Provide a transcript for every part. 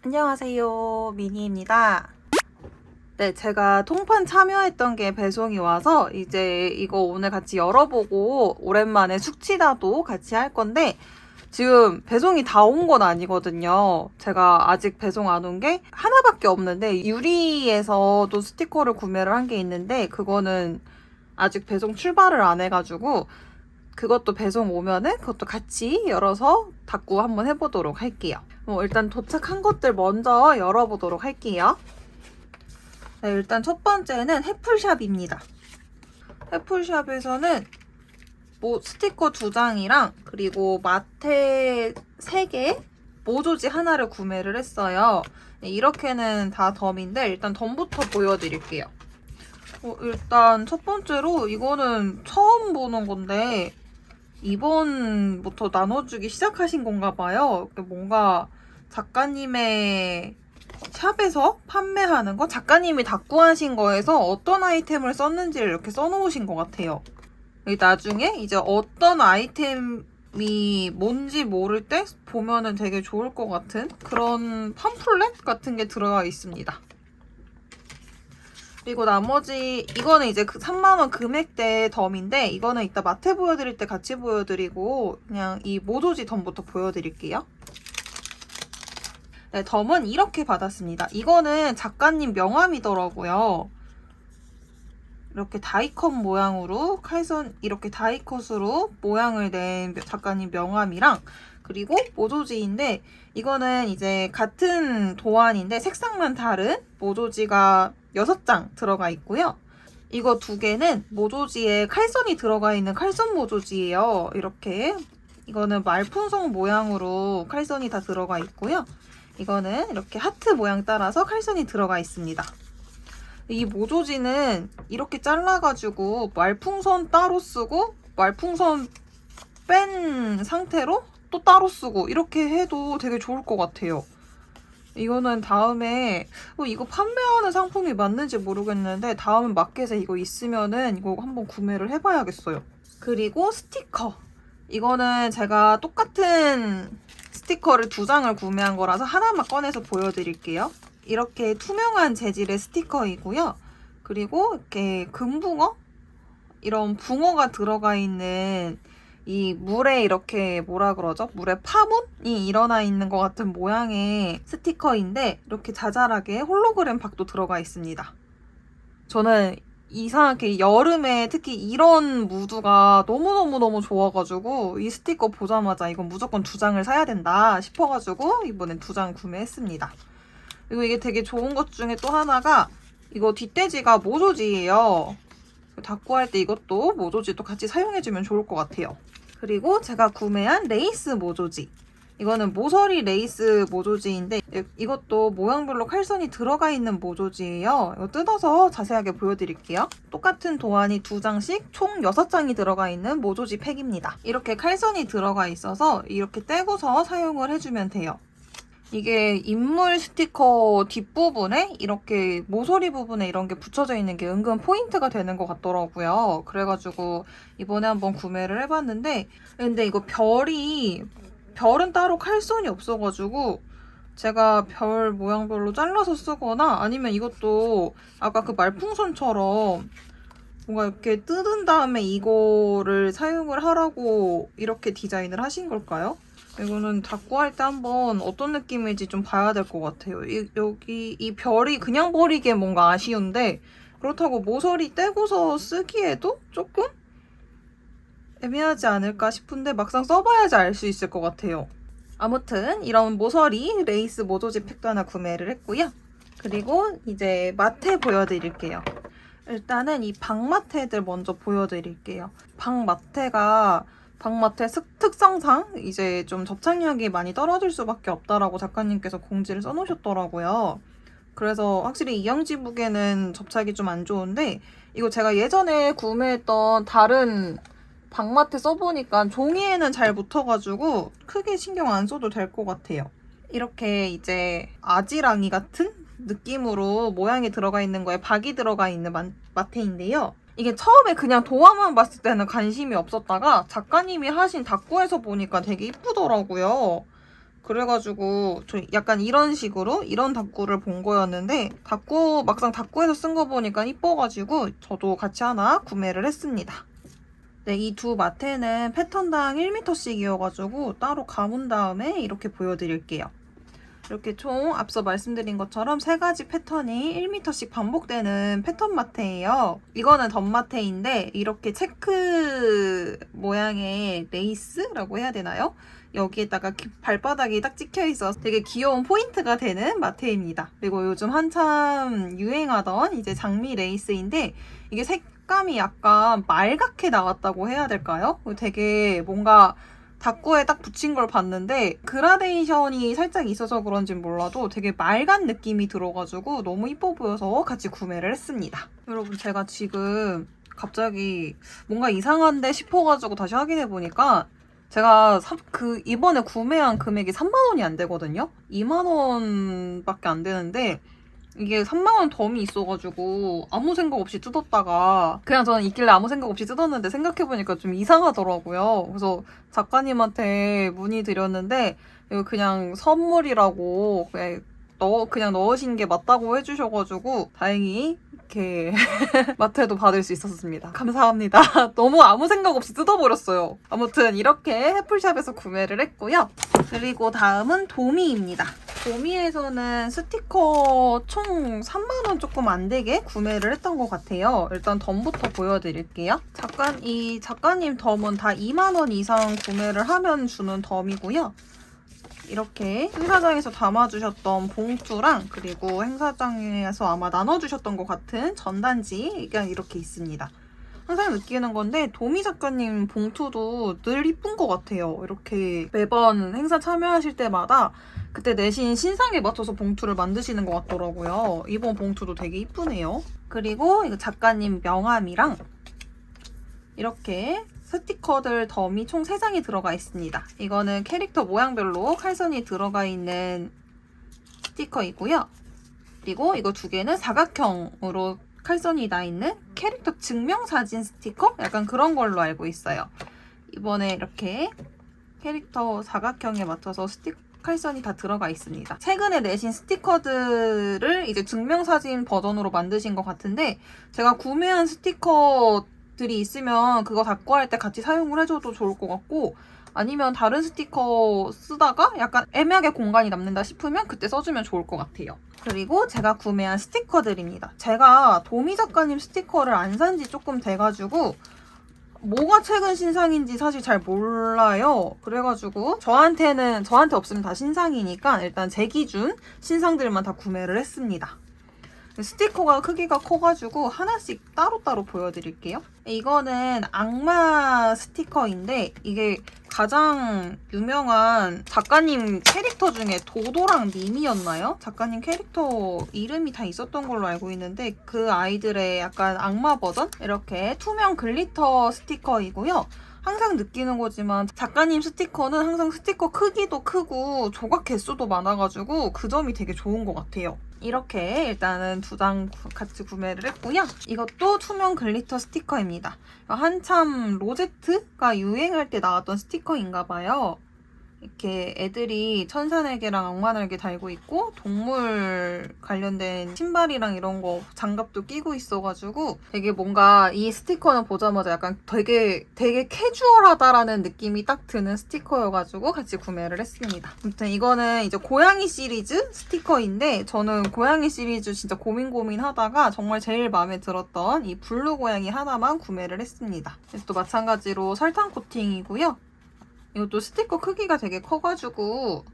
안녕하세요, 미니입니다. 네, 제가 통판 참여했던 게 배송이 와서 이제 이거 오늘 같이 열어보고 오랜만에 숙취다도 같이 할 건데 지금 배송이 다 온 건 아니거든요. 제가 아직 배송 안 온 게 하나밖에 없는데 유리에서도 스티커를 구매를 한 게 있는데 그거는 아직 배송 출발을 안 해가지고 그것도 배송 오면은 그것도 같이 열어서 닫고 한번 해보도록 할게요. 일단 도착한 것들 먼저 열어보도록 할게요. 네, 일단 첫 번째는 해플샵입니다. 해플샵에서는 스티커 2장이랑 그리고 마테 3개, 모조지 하나를 구매를 했어요. 네, 이렇게는 다 덤인데 일단 덤부터 보여드릴게요. 일단 첫 번째로 이거는 처음 보는 건데 이번부터 나눠주기 시작하신 건가 봐요. 뭔가 작가님의 샵에서 판매하는 거, 작가님이 답구하신 거에서 어떤 아이템을 썼는지를 이렇게 써놓으신 것 같아요. 나중에 이제 어떤 아이템이 뭔지 모를 때 보면은 되게 좋을 것 같은 그런 팜플렛 같은 게 들어가 있습니다. 그리고 나머지 이거는 이제 3만원 금액대 덤인데 이거는 이따 마트 보여드릴 때 같이 보여드리고 그냥 이 모조지 덤부터 보여드릴게요. 네, 덤은 이렇게 받았습니다. 이거는 작가님 명함이더라고요. 이렇게 다이컷 모양으로 칼선 이렇게 다이컷으로 모양을 낸 작가님 명함이랑 그리고 모조지인데 이거는 이제 같은 도안인데 색상만 다른 모조지가 6장 들어가 있고요. 이거 2개는 모조지에 칼선이 들어가 있는 칼선 모조지예요. 이렇게 이거는 말풍선 모양으로 칼선이 다 들어가 있고요. 이거는 이렇게 하트 모양 따라서 칼선이 들어가 있습니다. 이 모조지는 이렇게 잘라가지고 말풍선 따로 쓰고 말풍선 뺀 상태로 또 따로 쓰고 이렇게 해도 되게 좋을 것 같아요. 이거는 다음에 이거 판매하는 상품이 맞는지 모르겠는데 다음에 마켓에 이거 있으면은 이거 한번 구매를 해봐야겠어요. 그리고 스티커. 이거는 제가 똑같은 스티커를 2장을 구매한 거라서 하나만 꺼내서 보여드릴게요. 이렇게 투명한 재질의 스티커이고요. 그리고 이렇게 금붕어? 이런 붕어가 들어가 있는 이 물에 이렇게 뭐라 그러죠? 물에 파문이 일어나 있는 것 같은 모양의 스티커인데 이렇게 자잘하게 홀로그램 박도 들어가 있습니다. 저는 이상하게 여름에 특히 이런 무드가 너무너무너무 좋아가지고 이 스티커 보자마자 이건 무조건 2장을 사야 된다 싶어가지고 이번엔 2장 구매했습니다. 그리고 이게 되게 좋은 것 중에 또 하나가 이거 뒷돼지가 모조지예요. 닫고 할 때 이것도 모조지도 같이 사용해주면 좋을 것 같아요. 그리고 제가 구매한 레이스 모조지. 이거는 모서리 레이스 모조지인데 이것도 모양별로 칼선이 들어가 있는 모조지예요. 이거 뜯어서 자세하게 보여드릴게요. 똑같은 도안이 2장씩 총 6장이 들어가 있는 모조지 팩입니다. 이렇게 칼선이 들어가 있어서 이렇게 떼고서 사용을 해주면 돼요. 이게 인물 스티커 뒷부분에 이렇게 모서리 부분에 이런 게 붙여져 있는 게 은근 포인트가 되는 것 같더라고요. 그래가지고 이번에 한번 구매를 해봤는데 근데 이거 별은 따로 칼선이 없어가지고 제가 별 모양별로 잘라서 쓰거나 아니면 이것도 아까 그 말풍선처럼 뭔가 이렇게 뜯은 다음에 이거를 사용을 하라고 이렇게 디자인을 하신 걸까요? 이거는 닫고 할 때 한번 어떤 느낌일지 좀 봐야 될 것 같아요. 여기 이 별이 그냥 버리기에 뭔가 아쉬운데 그렇다고 모서리 떼고서 쓰기에도 조금 애매하지 않을까 싶은데 막상 써봐야지 알 수 있을 것 같아요. 아무튼 이런 모서리 레이스 모조지 팩도 하나 구매를 했고요. 그리고 이제 마테 보여드릴게요. 일단은 이 방마테들 먼저 보여드릴게요. 방마테 특성상 이제 좀 접착력이 많이 떨어질 수밖에 없다라고 작가님께서 공지를 써놓으셨더라고요. 그래서 확실히 이영지북에는 접착이 좀 안 좋은데 이거 제가 예전에 구매했던 다른 방마테 써보니까 종이에는 잘 붙어가지고 크게 신경 안 써도 될 것 같아요. 이렇게 이제 아지랑이 같은 느낌으로 모양이 들어가 있는 거에 박이 들어가 있는 마테인데요. 이게 처음에 그냥 도안만 봤을 때는 관심이 없었다가 작가님이 하신 닫구에서 보니까 되게 이쁘더라고요. 그래가지고 저 약간 이런 식으로 이런 다꾸를 본 거였는데 막상 다꾸에서 쓴 거 보니까 이뻐가지고 저도 같이 하나 구매를 했습니다. 네, 이 두 마테는 패턴당 1m씩이어가지고 따로 감은 다음에 이렇게 보여드릴게요. 이렇게 총 앞서 말씀드린 것처럼 3가지 패턴이 1m씩 반복되는 패턴 마테예요. 이거는 덧마테인데 이렇게 체크 모양의 레이스라고 해야 되나요? 여기에다가 발바닥이 딱 찍혀있어서 되게 귀여운 포인트가 되는 마테입니다. 그리고 요즘 한참 유행하던 이제 장미 레이스인데 이게 색감이 약간 말갛게 나왔다고 해야 될까요? 되게 뭔가 다꾸에 딱 붙인 걸 봤는데 그라데이션이 살짝 있어서 그런진 몰라도 되게 맑은 느낌이 들어가지고 너무 이뻐 보여서 같이 구매를 했습니다. 여러분 제가 지금 갑자기 뭔가 이상한데 싶어가지고 다시 확인해보니까 제가 이번에 구매한 금액이 3만원이 안 되거든요? 2만원밖에 안 되는데 이게 3만원 덤이 있어가지고 아무 생각 없이 뜯었다가 그냥 저는 있길래 아무 생각 없이 뜯었는데 생각해보니까 좀 이상하더라고요. 그래서 작가님한테 문의드렸는데 이거 그냥 선물이라고 그냥 넣으신 게 맞다고 해주셔가지고 다행히 이렇게 마트에도 받을 수 있었습니다. 감사합니다. 너무 아무 생각 없이 뜯어버렸어요. 아무튼 이렇게 해플샵에서 구매를 했고요. 그리고 다음은 도미입니다. 도미에서는 스티커 총 3만원 조금 안 되게 구매를 했던 것 같아요. 일단 덤부터 보여드릴게요. 이 작가님 덤은 다 2만원 이상 구매를 하면 주는 덤이고요. 이렇게 행사장에서 담아주셨던 봉투랑 그리고 행사장에서 아마 나눠주셨던 것 같은 전단지가 이렇게 있습니다. 항상 느끼는 건데 도미 작가님 봉투도 늘 이쁜 것 같아요. 이렇게 매번 행사 참여하실 때마다 그때 내신 신상에 맞춰서 봉투를 만드시는 것 같더라고요. 이번 봉투도 되게 이쁘네요. 그리고 이거 작가님 명함이랑 이렇게 스티커들 덤이 총 3장이 들어가 있습니다. 이거는 캐릭터 모양별로 칼선이 들어가 있는 스티커이고요. 그리고 이거 2개는 사각형으로 칼선이 나 있는 캐릭터 증명사진 스티커? 약간 그런 걸로 알고 있어요. 이번에 이렇게 캐릭터 사각형에 맞춰서 칼선이 다 들어가 있습니다. 최근에 내신 스티커들을 이제 증명사진 버전으로 만드신 것 같은데 제가 구매한 스티커들이 있으면 그거 다꾸 할 때 같이 사용을 해줘도 좋을 것 같고 아니면 다른 스티커 쓰다가 약간 애매하게 공간이 남는다 싶으면 그때 써주면 좋을 것 같아요. 그리고 제가 구매한 스티커들입니다. 제가 도미 작가님 스티커를 안 산 지 조금 돼가지고 뭐가 최근 신상인지 사실 잘 몰라요. 그래가지고 저한테 없으면 다 신상이니까 일단 제 기준 신상들만 다 구매를 했습니다. 스티커가 크기가 커가지고 하나씩 따로따로 보여드릴게요. 이거는 악마 스티커인데 이게 가장 유명한 작가님 캐릭터 중에 도도랑 미미였나요? 작가님 캐릭터 이름이 다 있었던 걸로 알고 있는데 그 아이들의 약간 악마 버전? 이렇게 투명 글리터 스티커이고요. 항상 느끼는 거지만 작가님 스티커는 항상 스티커 크기도 크고 조각 개수도 많아가지고 그 점이 되게 좋은 것 같아요. 이렇게 일단은 2장 같이 구매를 했고요. 이것도 투명 글리터 스티커입니다. 한참 로제트가 유행할 때 나왔던 스티커인가 봐요. 이렇게 애들이 천사날개랑 악마날개 달고 있고 동물 관련된 신발이랑 이런 거 장갑도 끼고 있어가지고 되게 뭔가 이 스티커는 보자마자 약간 되게 캐주얼하다라는 느낌이 딱 드는 스티커여가지고 같이 구매를 했습니다. 아무튼 이거는 이제 고양이 시리즈 스티커인데 저는 고양이 시리즈 진짜 고민하다가 정말 제일 마음에 들었던 이 블루 고양이 하나만 구매를 했습니다. 그래서 또 마찬가지로 설탕 코팅이고요. 이것도 스티커 크기가 되게 커가지고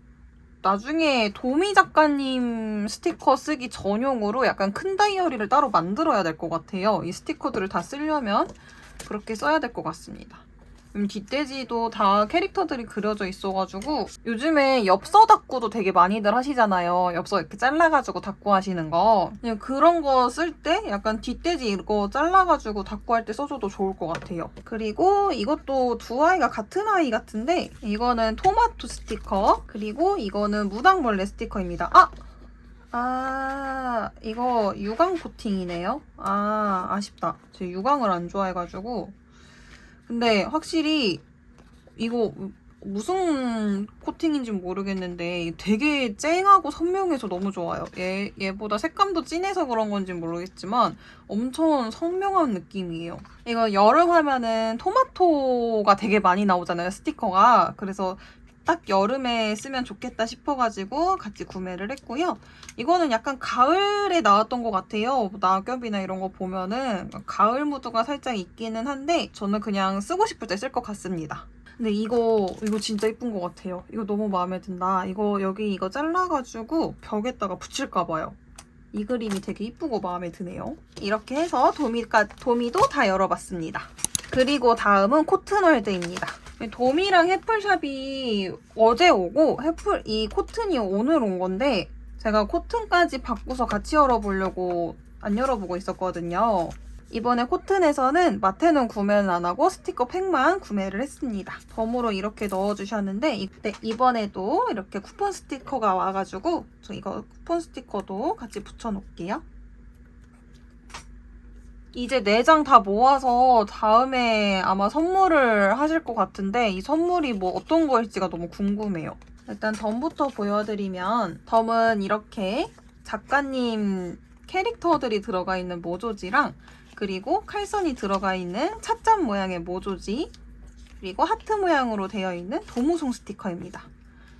나중에 도미 작가님 스티커 쓰기 전용으로 약간 큰 다이어리를 따로 만들어야 될 것 같아요. 이 스티커들을 다 쓰려면 그렇게 써야 될 것 같습니다. 뒷돼지도 다 캐릭터들이 그려져 있어가지고 요즘에 엽서 다꾸도 되게 많이들 하시잖아요. 엽서 이렇게 잘라가지고 다꾸 하시는 거. 그냥 그런 거 쓸 때 약간 뒷돼지 이거 잘라가지고 다꾸 할 때 써줘도 좋을 것 같아요. 그리고 이것도 두 아이가 같은 아이 같은데 이거는 토마토 스티커 그리고 이거는 무당벌레 스티커입니다. 이거 유광 코팅이네요. 아쉽다. 제가 유광을 안 좋아해가지고 근데 확실히 이거 무슨 코팅인지 모르겠는데 되게 쨍하고 선명해서 너무 좋아요. 얘보다 색감도 진해서 그런 건지 모르겠지만 엄청 선명한 느낌이에요. 이거 여름 하면은 토마토가 되게 많이 나오잖아요, 스티커가. 그래서 딱 여름에 쓰면 좋겠다 싶어가지고 같이 구매를 했고요. 이거는 약간 가을에 나왔던 것 같아요. 낙엽이나 이런 거 보면은 가을 무드가 살짝 있기는 한데 저는 그냥 쓰고 싶을 때 쓸 것 같습니다. 근데 이거 진짜 이쁜 것 같아요. 이거 너무 마음에 든다. 여기 이거 잘라가지고 벽에다가 붙일까봐요. 이 그림이 되게 이쁘고 마음에 드네요. 이렇게 해서 도미도 다 열어봤습니다. 그리고 다음은 코튼월드입니다. 도미랑 해플샵이 어제 오고 이 코튼이 오늘 온 건데 제가 코튼까지 바꾸서 같이 열어보려고 안 열어보고 있었거든요. 이번에 코튼에서는 마테는 구매는 안 하고 스티커 팩만 구매를 했습니다. 덤으로 이렇게 넣어주셨는데 이번에도 이렇게 쿠폰 스티커가 와가지고 저 이거 쿠폰 스티커도 같이 붙여놓을게요. 이제 4장 다 모아서 다음에 아마 선물을 하실 것 같은데 이 선물이 뭐 어떤 거일지가 너무 궁금해요. 일단 덤부터 보여드리면 덤은 이렇게 작가님 캐릭터들이 들어가 있는 모조지랑 그리고 칼선이 들어가 있는 찻잔 모양의 모조지 그리고 하트 모양으로 되어 있는 도무송 스티커입니다.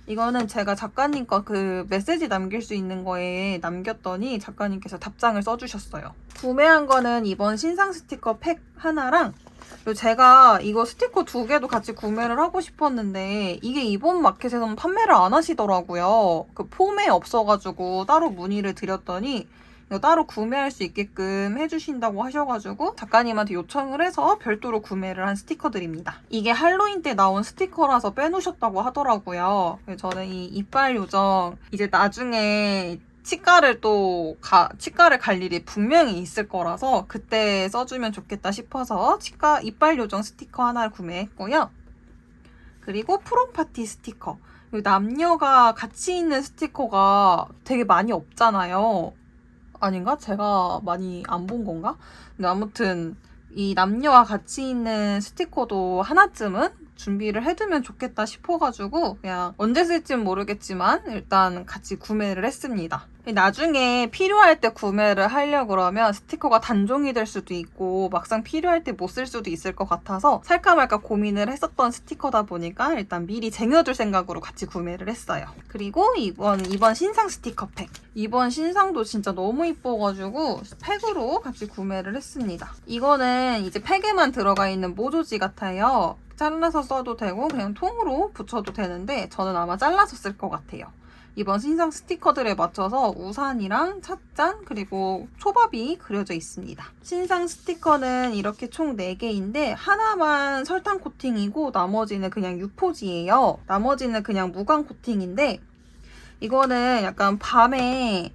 이거는 제가 작가님 거 그 메시지 남길 수 있는 거에 남겼더니 작가님께서 답장을 써주셨어요. 구매한 거는 이번 신상 스티커 팩 하나랑 그리고 제가 이거 스티커 2개도 같이 구매를 하고 싶었는데 이게 이번 마켓에서는 판매를 안 하시더라고요. 그 폼에 없어가지고 따로 문의를 드렸더니 이거 따로 구매할 수 있게끔 해주신다고 하셔가지고 작가님한테 요청을 해서 별도로 구매를 한 스티커들입니다. 이게 할로윈 때 나온 스티커라서 빼놓으셨다고 하더라고요. 그래서 저는 이 이빨 요정 이제 나중에 치과를 갈 일이 분명히 있을 거라서 그때 써주면 좋겠다 싶어서 치과 이빨 요정 스티커 하나를 구매했고요. 그리고 프롬 파티 스티커. 남녀가 같이 있는 스티커가 되게 많이 없잖아요. 아닌가? 제가 많이 안 본 건가? 근데 아무튼 이 남녀와 같이 있는 스티커도 하나쯤은 준비를 해두면 좋겠다 싶어가지고 그냥 언제 쓸지는 모르겠지만 일단 같이 구매를 했습니다. 나중에 필요할 때 구매를 하려고 그러면 스티커가 단종이 될 수도 있고 막상 필요할 때 못 쓸 수도 있을 것 같아서 살까 말까 고민을 했었던 스티커다 보니까 일단 미리 쟁여둘 생각으로 같이 구매를 했어요. 그리고 이번 신상 스티커 팩. 이번 신상도 진짜 너무 이뻐가지고 팩으로 같이 구매를 했습니다. 이거는 이제 팩에만 들어가 있는 모조지 같아요. 잘라서 써도 되고 그냥 통으로 붙여도 되는데 저는 아마 잘라서 쓸 것 같아요. 이번 신상 스티커들에 맞춰서 우산이랑 찻잔 그리고 초밥이 그려져 있습니다. 신상 스티커는 이렇게 총 4개인데 하나만 설탕 코팅이고 나머지는 그냥 유포지예요. 나머지는 그냥 무광 코팅인데 이거는 약간 밤에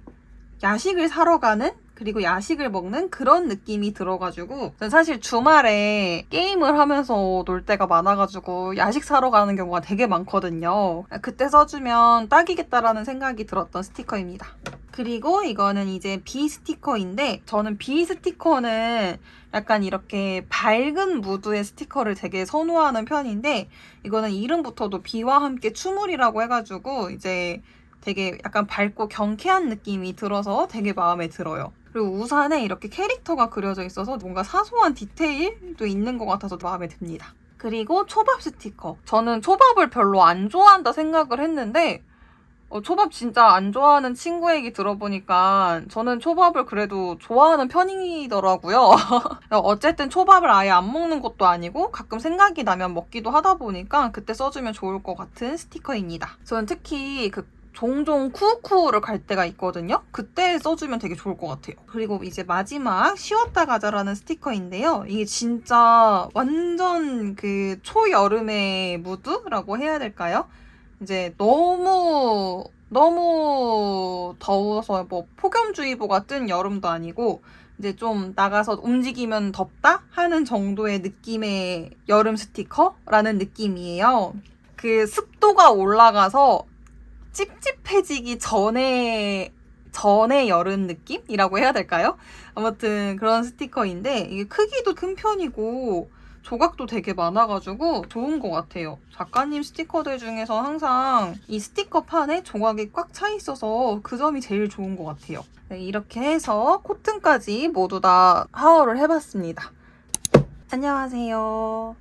야식을 사러 가는 그리고 야식을 먹는 그런 느낌이 들어가지고 사실 주말에 게임을 하면서 놀 때가 많아가지고 야식 사러 가는 경우가 되게 많거든요. 그때 써주면 딱이겠다라는 생각이 들었던 스티커입니다. 그리고 이거는 이제 비 스티커인데 저는 비 스티커는 약간 이렇게 밝은 무드의 스티커를 되게 선호하는 편인데 이거는 이름부터도 비와 함께 추물이라고 해가지고 이제 되게 약간 밝고 경쾌한 느낌이 들어서 되게 마음에 들어요. 그리고 우산에 이렇게 캐릭터가 그려져 있어서 뭔가 사소한 디테일도 있는 것 같아서 마음에 듭니다. 그리고 초밥 스티커. 저는 초밥을 별로 안 좋아한다 생각을 했는데 초밥 진짜 안 좋아하는 친구 얘기 들어보니까 저는 초밥을 그래도 좋아하는 편이더라고요. 어쨌든 초밥을 아예 안 먹는 것도 아니고 가끔 생각이 나면 먹기도 하다 보니까 그때 써주면 좋을 것 같은 스티커입니다. 저는 특히 종종 쿠우쿠우를 갈 때가 있거든요. 그때 써주면 되게 좋을 것 같아요. 그리고 이제 마지막 쉬었다 가자라는 스티커인데요. 이게 진짜 완전 그 초여름의 무드라고 해야 될까요? 이제 너무 더워서 뭐 폭염주의보가 뜬 여름도 아니고 이제 좀 나가서 움직이면 덥다 하는 정도의 느낌의 여름 스티커라는 느낌이에요. 그 습도가 올라가서 찝찝해지기 전에 여름 느낌이라고 해야 될까요? 아무튼 그런 스티커인데 이게 크기도 큰 편이고 조각도 되게 많아가지고 좋은 것 같아요. 작가님 스티커들 중에서 항상 이 스티커 판에 조각이 꽉 차 있어서 그 점이 제일 좋은 것 같아요. 네, 이렇게 해서 코튼까지 모두 다 하울을 해봤습니다. 안녕하세요.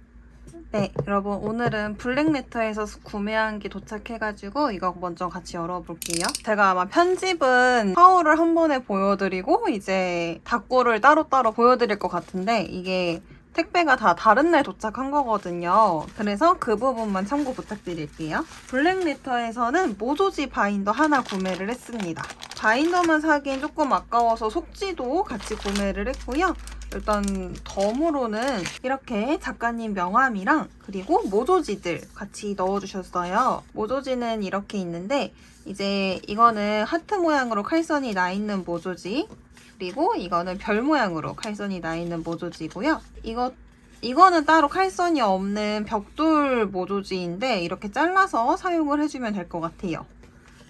네, 여러분 오늘은 블랙레터에서 구매한 게 도착해가지고 이거 먼저 같이 열어볼게요. 제가 아마 편집은 하울을 한 번에 보여드리고 이제 닫고를 따로따로 보여드릴 것 같은데 이게 택배가 다 다른 날 도착한 거거든요. 그래서 그 부분만 참고 부탁드릴게요. 블랙레터에서는 모조지 바인더 하나 구매를 했습니다. 바인더만 사기엔 조금 아까워서 속지도 같이 구매를 했고요. 일단 덤으로는 이렇게 작가님 명함이랑 그리고 모조지들 같이 넣어주셨어요. 모조지는 이렇게 있는데 이제 이거는 하트 모양으로 칼선이 나 있는 모조지, 그리고 이거는 별 모양으로 칼선이 나 있는 모조지고요. 이거는 따로 칼선이 없는 벽돌 모조지인데 이렇게 잘라서 사용을 해주면 될 것 같아요.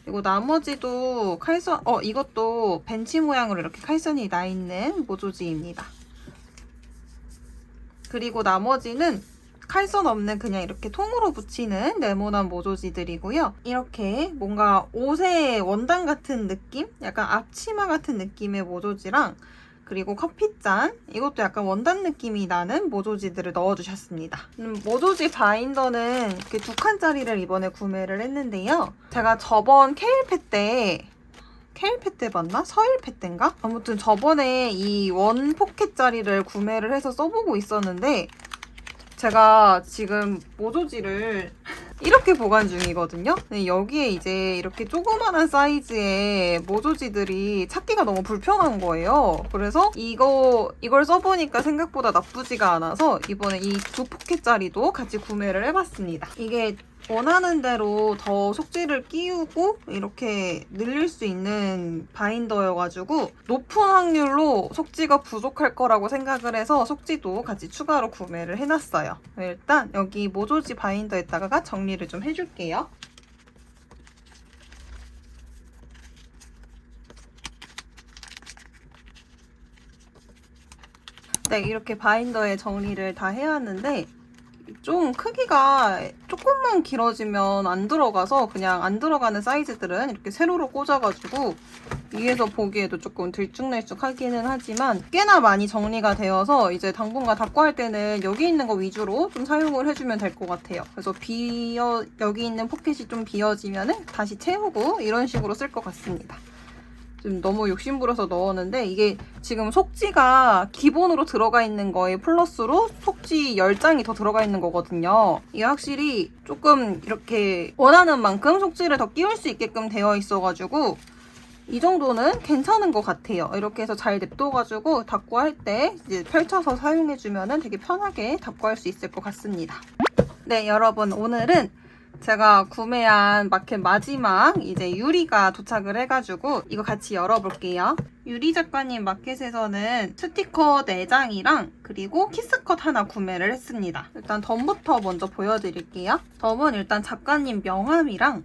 그리고 나머지도 이것도 벤치 모양으로 이렇게 칼선이 나 있는 모조지입니다. 그리고 나머지는 칼선 없는 그냥 이렇게 통으로 붙이는 네모난 모조지들이고요. 이렇게 뭔가 옷의 원단 같은 느낌? 약간 앞치마 같은 느낌의 모조지랑 그리고 커피잔, 이것도 약간 원단 느낌이 나는 모조지들을 넣어주셨습니다. 모조지 바인더는 이렇게 2칸짜리를 이번에 구매를 했는데요. 제가 저번 케일패 때 맞나? 서일패 때인가? 아무튼 저번에 이 원 포켓짜리를 구매를 해서 써보고 있었는데 제가 지금 모조지를 이렇게 보관 중이거든요. 여기에 이제 이렇게 조그만한 사이즈의 모조지들이 찾기가 너무 불편한 거예요. 그래서 이걸 써보니까 생각보다 나쁘지가 않아서 이번에 이 2포켓짜리도 같이 구매를 해봤습니다. 이게 원하는 대로 더 속지를 끼우고 이렇게 늘릴 수 있는 바인더여가지고 높은 확률로 속지가 부족할 거라고 생각을 해서 속지도 같이 추가로 구매를 해놨어요. 일단 여기 모조지 바인더에다가 정리를 좀 해줄게요. 네, 이렇게 바인더에 정리를 다 해왔는데 좀 크기가 조금만 길어지면 안 들어가서 그냥 안 들어가는 사이즈들은 이렇게 세로로 꽂아가지고 위에서 보기에도 조금 들쭉날쭉하기는 하지만 꽤나 많이 정리가 되어서 이제 당분간 닦고 할 때는 여기 있는 거 위주로 좀 사용을 해주면 될 것 같아요. 그래서 여기 있는 포켓이 좀 비어지면 다시 채우고 이런 식으로 쓸 것 같습니다. 좀 너무 욕심부려서 넣었는데 이게 지금 속지가 기본으로 들어가 있는 거에 플러스로 속지 10장이 더 들어가 있는 거거든요. 이게 확실히 조금 이렇게 원하는 만큼 속지를 더 끼울 수 있게끔 되어 있어가지고 이 정도는 괜찮은 것 같아요. 이렇게 해서 잘 냅둬가지고 닦고 할 때 이제 펼쳐서 사용해주면 되게 편하게 닦고 할 수 있을 것 같습니다. 네, 여러분 오늘은 제가 구매한 마켓 마지막 이제 유리가 도착을 해가지고 이거 같이 열어볼게요. 유리 작가님 마켓에서는 스티커 4장이랑 그리고 키스컷 하나 구매를 했습니다. 일단 덤부터 먼저 보여드릴게요. 덤은 일단 작가님 명함이랑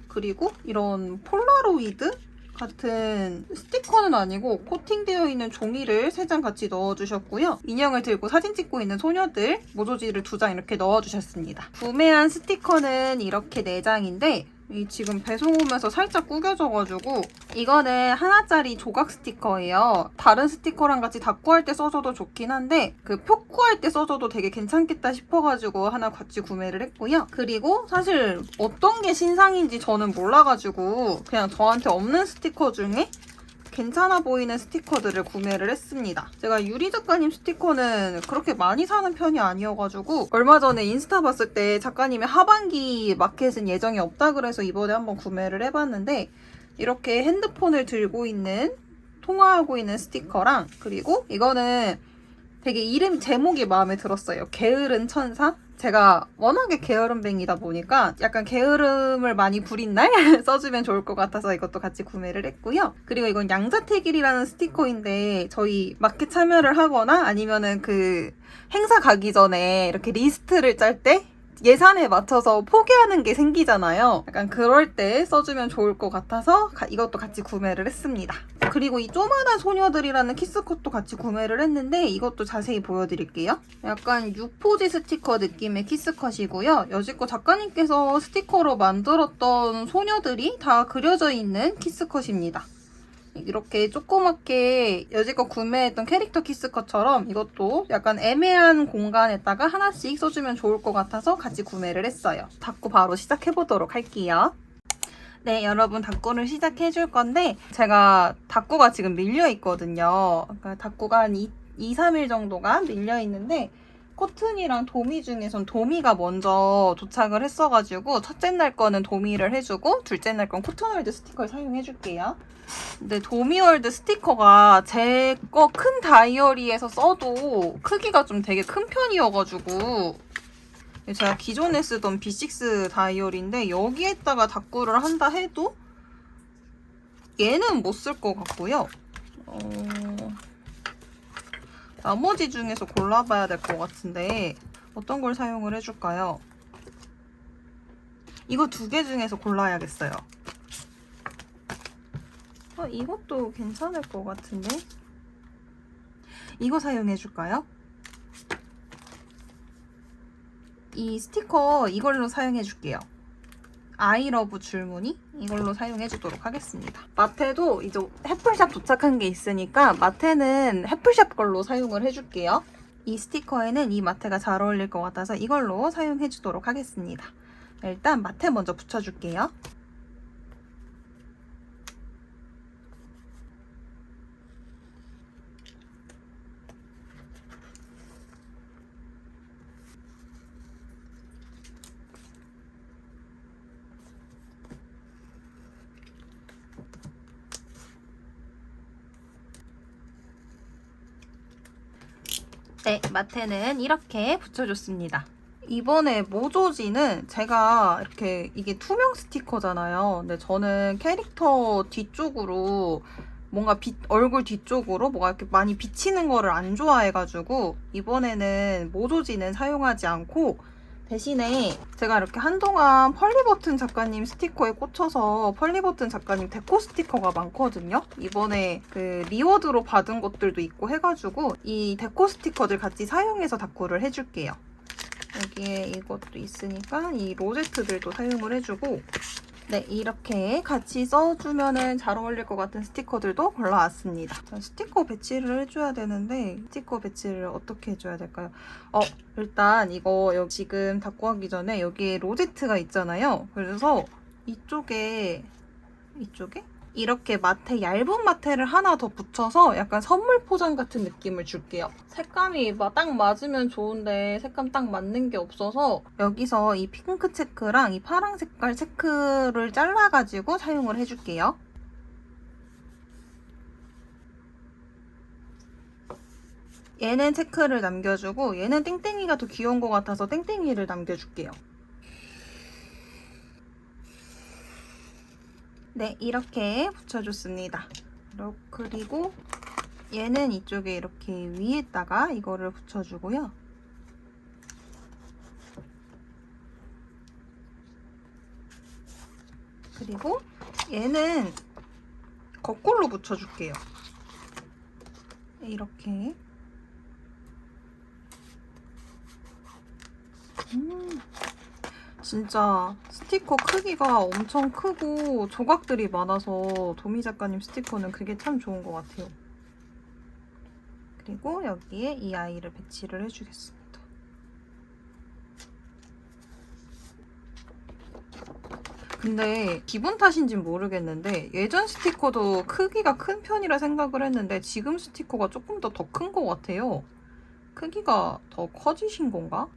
그리고 이런 폴라로이드 같은 스티커는 아니고 코팅되어 있는 종이를 3장 같이 넣어주셨고요. 인형을 들고 사진 찍고 있는 소녀들 모조지를 2장 이렇게 넣어주셨습니다. 구매한 스티커는 이렇게 4장인데 지금 배송 오면서 살짝 구겨져가지고 이거는 하나짜리 조각 스티커예요. 다른 스티커랑 같이 닦고 할 때 써줘도 좋긴 한데 그 표구할 때 써줘도 되게 괜찮겠다 싶어가지고 하나 같이 구매를 했고요. 그리고 사실 어떤 게 신상인지 저는 몰라가지고 그냥 저한테 없는 스티커 중에 괜찮아 보이는 스티커들을 구매를 했습니다. 제가 유리 작가님 스티커는 그렇게 많이 사는 편이 아니어가지고 얼마 전에 인스타 봤을 때 작가님의 하반기 마켓은 예정이 없다 그래서 이번에 한번 구매를 해봤는데 이렇게 핸드폰을 들고 있는 통화하고 있는 스티커랑 그리고 이거는 되게 제목이 마음에 들었어요. 게으른 천사? 제가 워낙에 게으름뱅이다 보니까 약간 게으름을 많이 부린 날 써주면 좋을 것 같아서 이것도 같이 구매를 했고요. 그리고 이건 양자택일이라는 스티커인데 저희 마켓 참여를 하거나 아니면은 그 행사 가기 전에 이렇게 리스트를 짤 때 예산에 맞춰서 포기하는 게 생기잖아요. 약간 그럴 때 써주면 좋을 것 같아서 이것도 같이 구매를 했습니다. 그리고 이 쪼만한 소녀들이라는 키스컷도 같이 구매를 했는데 이것도 자세히 보여드릴게요. 약간 6포지 스티커 느낌의 키스컷이고요. 여지껏 작가님께서 스티커로 만들었던 소녀들이 다 그려져 있는 키스컷입니다. 이렇게 조그맣게 여지껏 구매했던 캐릭터 키스컷처럼 이것도 약간 애매한 공간에다가 하나씩 써주면 좋을 것 같아서 같이 구매를 했어요. 닦고 바로 시작해보도록 할게요. 네, 여러분 닦고를 시작해줄 건데 제가 닦고가 지금 밀려있거든요. 그러니까 닦고가 한 2, 3일 정도가 밀려있는데 코튼이랑 도미 중에선 도미가 먼저 도착을 했어가지고 첫째 날 거는 도미를 해주고 둘째 날 건 코튼월드 스티커를 사용해줄게요. 근데 도미월드 스티커가 제 거 큰 다이어리에서 써도 크기가 좀 되게 큰 편이어가지고 제가 기존에 쓰던 B6 다이어리인데 여기에다가 닦고를 한다 해도 얘는 못 쓸 것 같고요. 나머지 중에서 골라봐야 될 것 같은데 어떤 걸 사용을 해줄까요? 이거 2개 중에서 골라야겠어요. 이것도 괜찮을 것 같은데 이거 사용해줄까요? 이 스티커 이걸로 사용해줄게요. 아이러브 줄무늬 이걸로 사용해주도록 하겠습니다. 마테도 이제 해플샵 도착한 게 있으니까 마테는 해플샵 걸로 사용을 해줄게요. 이 스티커에는 이 마테가 잘 어울릴 것 같아서 이걸로 사용해주도록 하겠습니다. 일단 마테 먼저 붙여줄게요. 네, 마테는 이렇게 붙여줬습니다. 이번에 모조지는 제가 이렇게 이게 투명 스티커잖아요. 근데 저는 캐릭터 뒤쪽으로 뭔가 얼굴 뒤쪽으로 뭐가 이렇게 많이 비치는 거를 안 좋아해가지고 이번에는 모조지는 사용하지 않고 대신에 제가 이렇게 한동안 펄리버튼 작가님 스티커에 꽂혀서 펄리버튼 작가님 데코 스티커가 많거든요. 이번에 그 리워드로 받은 것들도 있고 해가지고 이 데코 스티커들 같이 사용해서 닦고를 해줄게요. 여기에 이것도 있으니까 이 로제트들도 사용을 해주고 네, 이렇게 같이 써주면 잘 어울릴 것 같은 스티커들도 골라왔습니다. 자, 스티커 배치를 해줘야 되는데 스티커 배치를 어떻게 해줘야 될까요? 일단 이거 여기 지금 닦고 하기 전에 여기에 로제트가 있잖아요. 그래서 이쪽에 이렇게 마테, 얇은 마테를 하나 더 붙여서 약간 선물 포장 같은 느낌을 줄게요. 색감이 딱 맞으면 좋은데 색감 딱 맞는 게 없어서 여기서 이 핑크 체크랑 이 파랑 색깔 체크를 잘라가지고 사용을 해줄게요. 얘는 체크를 남겨주고 얘는 땡땡이가 더 귀여운 것 같아서 땡땡이를 남겨줄게요. 네, 이렇게 붙여줬습니다. 그리고 얘는 이쪽에 이렇게 위에다가 이거를 붙여주고요. 그리고 얘는 거꾸로 붙여줄게요. 이렇게. 진짜 스티커 크기가 엄청 크고 조각들이 많아서 도미 작가님 스티커는 그게 참 좋은 것 같아요. 그리고 여기에 이 아이를 배치를 해주겠습니다. 근데 기분 탓인진 모르겠는데 예전 스티커도 크기가 큰 편이라 생각을 했는데 지금 스티커가 조금 더 큰 것 같아요. 크기가 더 커지신 건가?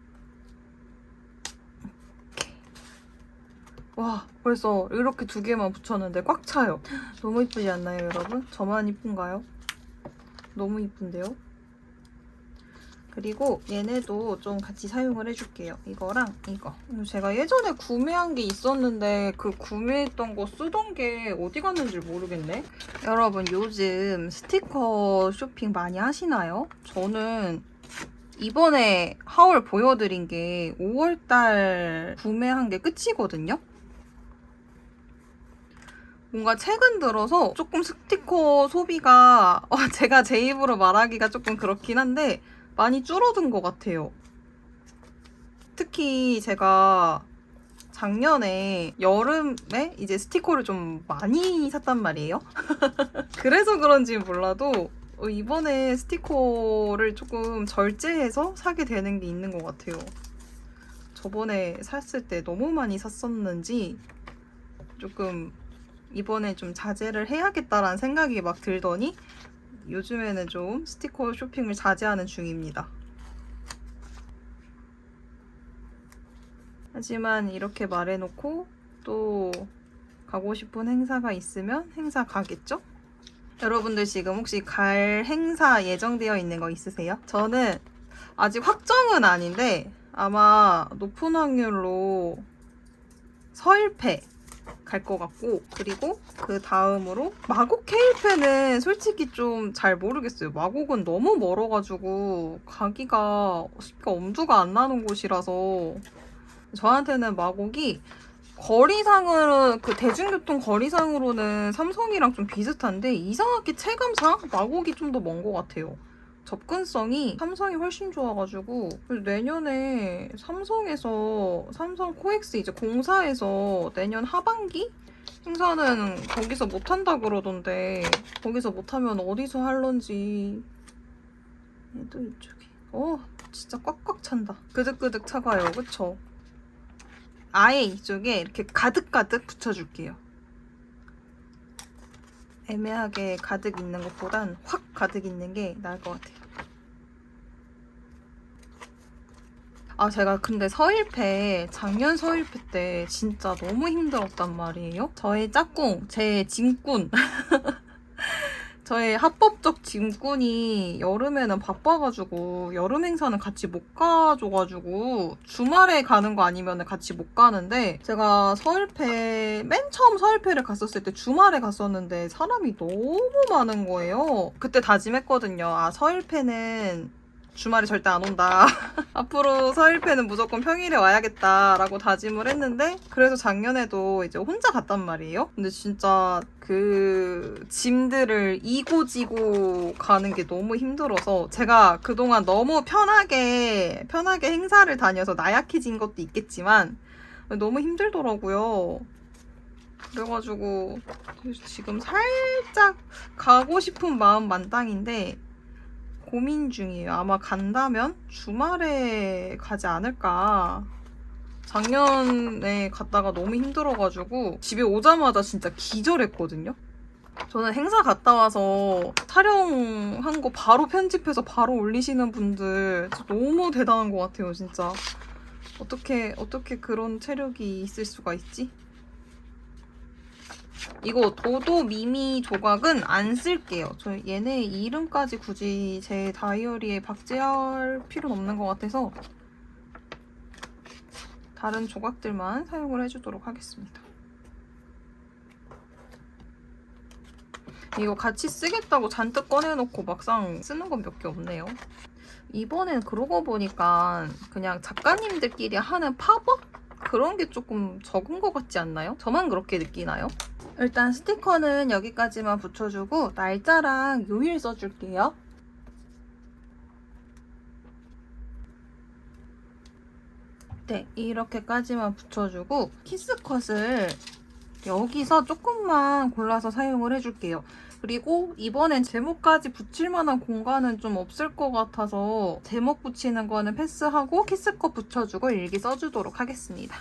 와, 벌써 이렇게 2개만 붙였는데 꽉 차요. 너무 이쁘지 않나요, 여러분? 저만 이쁜가요? 너무 이쁜데요? 그리고 얘네도 좀 같이 사용을 해줄게요. 이거랑 이거. 제가 예전에 구매한 게 있었는데 그 구매했던 거 쓰던 게 어디 갔는지 모르겠네. 여러분 요즘 스티커 쇼핑 많이 하시나요? 저는 이번에 하울 보여드린 게 5월달 구매한 게 끝이거든요. 뭔가 최근 들어서 조금 스티커 소비가 제가 제 입으로 말하기가 조금 그렇긴 한데 많이 줄어든 것 같아요. 특히 제가 작년에 여름에 이제 스티커를 좀 많이 샀단 말이에요. 그래서 그런지 몰라도 이번에 스티커를 조금 절제해서 사게 되는 게 있는 것 같아요. 저번에 샀을 때 너무 많이 샀었는지 조금 이번에 좀 자제를 해야겠다라는 생각이 막 들더니 요즘에는 좀 스티커 쇼핑을 자제하는 중입니다. 하지만 이렇게 말해놓고 또 가고 싶은 행사가 있으면 행사 가겠죠? 여러분들 지금 혹시 갈 행사 예정되어 있는 거 있으세요? 저는 아직 확정은 아닌데 아마 높은 확률로 서일패 갈 것 같고, 그리고 그 다음으로 마곡 케일패는 솔직히 좀 잘 모르겠어요. 마곡은 너무 멀어가지고 가기가 엄두가 안 나는 곳이라서 저한테는 마곡이 거리상으로 그 대중교통 거리상으로는 삼성이랑 좀 비슷한데 이상하게 체감상 마곡이 좀 더 먼 것 같아요. 접근성이 삼성이 훨씬 좋아가지고 내년에 삼성 코엑스 이제 공사에서 내년 하반기 행사는 거기서 못한다 그러던데 거기서 못하면 어디서 할런지. 얘도 이쪽에 진짜 꽉꽉 찬다. 그득그득 차가요. 그쵸? 아예 이쪽에 이렇게 가득가득 붙여줄게요. 애매하게 가득 있는 것보단 확 가득 있는 게 나을 것 같아요. 제가 근데 서일패, 작년 서일패 때 진짜 너무 힘들었단 말이에요. 저의 짝꿍, 제 짐꾼. 저의 합법적 짐꾼이 여름에는 바빠가지고 여름 행사는 같이 못 가줘가지고 주말에 가는 거 아니면 같이 못 가는데 제가 맨 처음 서일패를 갔었을 때 주말에 갔었는데 사람이 너무 많은 거예요. 그때 다짐했거든요. 서일패는 주말에 절대 안 온다. 앞으로 서일패는 무조건 평일에 와야겠다라고 다짐을 했는데 그래서 작년에도 이제 혼자 갔단 말이에요. 근데 진짜 그 짐들을 이고지고 가는 게 너무 힘들어서 제가 그동안 너무 편하게 행사를 다녀서 나약해진 것도 있겠지만 너무 힘들더라고요. 그래가지고 지금 살짝 가고 싶은 마음 만땅인데 고민 중이에요. 아마 간다면 주말에 가지 않을까. 작년에 갔다가 너무 힘들어가지고 집에 오자마자 진짜 기절했거든요. 저는 행사 갔다 와서 촬영한 거 바로 편집해서 바로 올리시는 분들 진짜 너무 대단한 것 같아요, 진짜. 어떻게 그런 체력이 있을 수가 있지? 이거 도도 미미 조각은 안 쓸게요. 저 얘네 이름까지 굳이 제 다이어리에 박제할 필요는 없는 것 같아서 다른 조각들만 사용을 해주도록 하겠습니다. 이거 같이 쓰겠다고 잔뜩 꺼내놓고 막상 쓰는 건 몇 개 없네요. 이번엔 그러고 보니까 그냥 작가님들끼리 하는 팝업? 그런 게 조금 적은 것 같지 않나요? 저만 그렇게 느끼나요? 일단 스티커는 여기까지만 붙여주고 날짜랑 요일 써줄게요. 네, 이렇게까지만 붙여주고 키스컷을 여기서 조금만 골라서 사용을 해줄게요. 그리고 이번엔 제목까지 붙일 만한 공간은 좀 없을 것 같아서 제목 붙이는 거는 패스하고 키스컷 붙여주고 일기 써주도록 하겠습니다.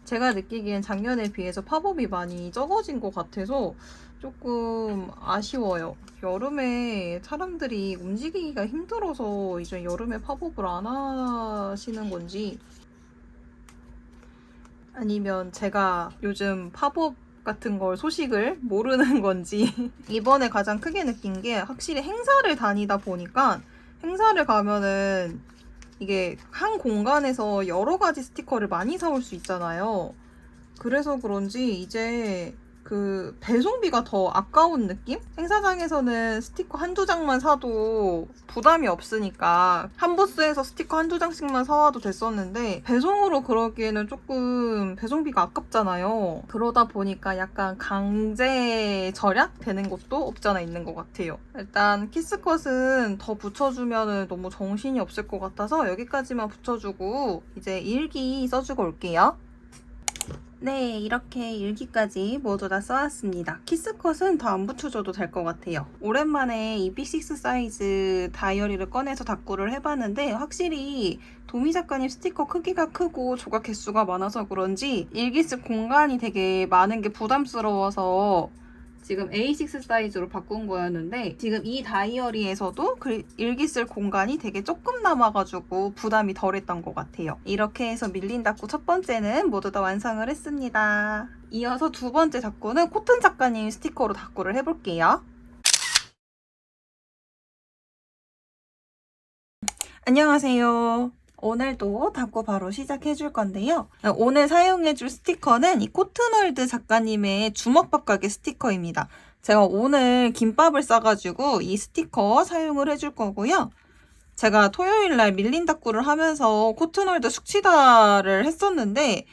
제가 느끼기엔 작년에 비해서 팝업이 많이 적어진 것 같아서 조금 아쉬워요. 여름에 사람들이 움직이기가 힘들어서 이제 여름에 팝업을 안 하시는 건지 아니면 제가 요즘 팝업 같은 걸 소식을 모르는 건지 이번에 가장 크게 느낀 게 확실히 행사를 다니다 보니까 행사를 가면은 이게 한 공간에서 여러 가지 스티커를 많이 사올 수 있잖아요. 그래서 그런지 이제 그 배송비가 더 아까운 느낌? 행사장에서는 스티커 한두 장만 사도 부담이 없으니까 한 부스에서 스티커 한두 장씩만 사와도 됐었는데 배송으로 그러기에는 조금 배송비가 아깝잖아요. 그러다 보니까 약간 강제 절약 되는 것도 없잖아 있는 것 같아요. 일단 키스컷은 더 붙여주면 너무 정신이 없을 것 같아서 여기까지만 붙여주고 이제 일기 써주고 올게요. 네, 이렇게 일기까지 모두 다 써왔습니다. 키스컷은 더 안 붙여줘도 될 것 같아요. 오랜만에 이 B6 사이즈 다이어리를 꺼내서 다꾸를 해봤는데 확실히 도미 작가님 스티커 크기가 크고 조각 개수가 많아서 그런지 일기 쓸 공간이 되게 많은 게 부담스러워서 지금 A6 사이즈로 바꾼 거였는데 지금 이 다이어리에서도 일기 쓸 공간이 되게 조금 남아가지고 부담이 덜했던 것 같아요. 이렇게 해서 밀린 다꾸 첫 번째는 모두 다 완성을 했습니다. 이어서 두 번째 다꾸는 코튼 작가님 스티커로 다꾸를 해볼게요. 안녕하세요. 오늘도 다꾸 바로 시작해줄 건데요. 오늘 사용해줄 스티커는 이 코튼월드 작가님의 주먹밥 가게 스티커입니다. 제가 오늘 김밥을 싸가지고 이 스티커 사용을 해줄 거고요. 제가 토요일날 밀린 다꾸를 하면서 코튼월드 숙취다를 했었는데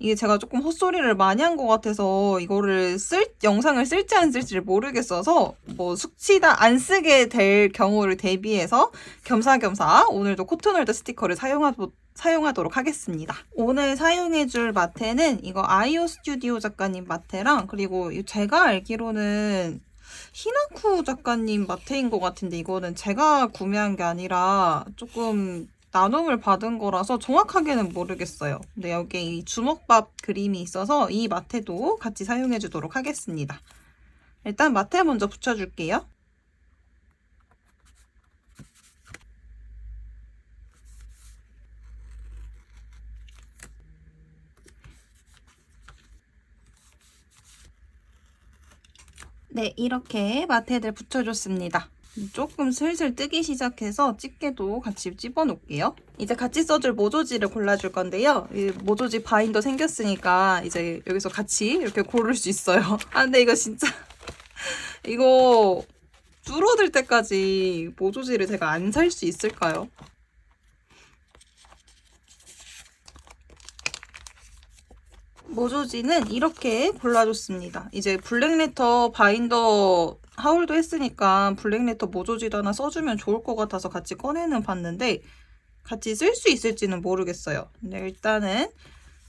이게 제가 조금 헛소리를 많이 한 것 같아서 이거를 영상을 쓸지 안 쓸지를 모르겠어서 뭐 숙취다 안 쓰게 될 경우를 대비해서 겸사겸사 오늘도 코튼월드 스티커를 사용하도록 하겠습니다. 오늘 사용해줄 마테는 이거 아이오 스튜디오 작가님 마테랑 그리고 제가 알기로는 히나쿠 작가님 마테인 것 같은데 이거는 제가 구매한 게 아니라 조금 나눔을 받은 거라서 정확하게는 모르겠어요. 근데 여기에 이 주먹밥 그림이 있어서 이 마테도 같이 사용해 주도록 하겠습니다. 일단 마테 먼저 붙여줄게요. 네, 이렇게 마테들 붙여줬습니다. 조금 슬슬 뜨기 시작해서 집게도 같이 집어놓을게요. 이제 같이 써줄 모조지를 골라줄 건데요. 이 모조지 바인더 생겼으니까 이제 여기서 같이 이렇게 고를 수 있어요. 아, 근데 이거 진짜 이거 줄어들 때까지 모조지를 제가 안 살 수 있을까요? 모조지는 이렇게 골라줬습니다. 이제 블랙레터 바인더 하울도 했으니까 블랙레터 모조지도 하나 써주면 좋을 것 같아서 같이 꺼내는 봤는데 같이 쓸 수 있을지는 모르겠어요. 근데 일단은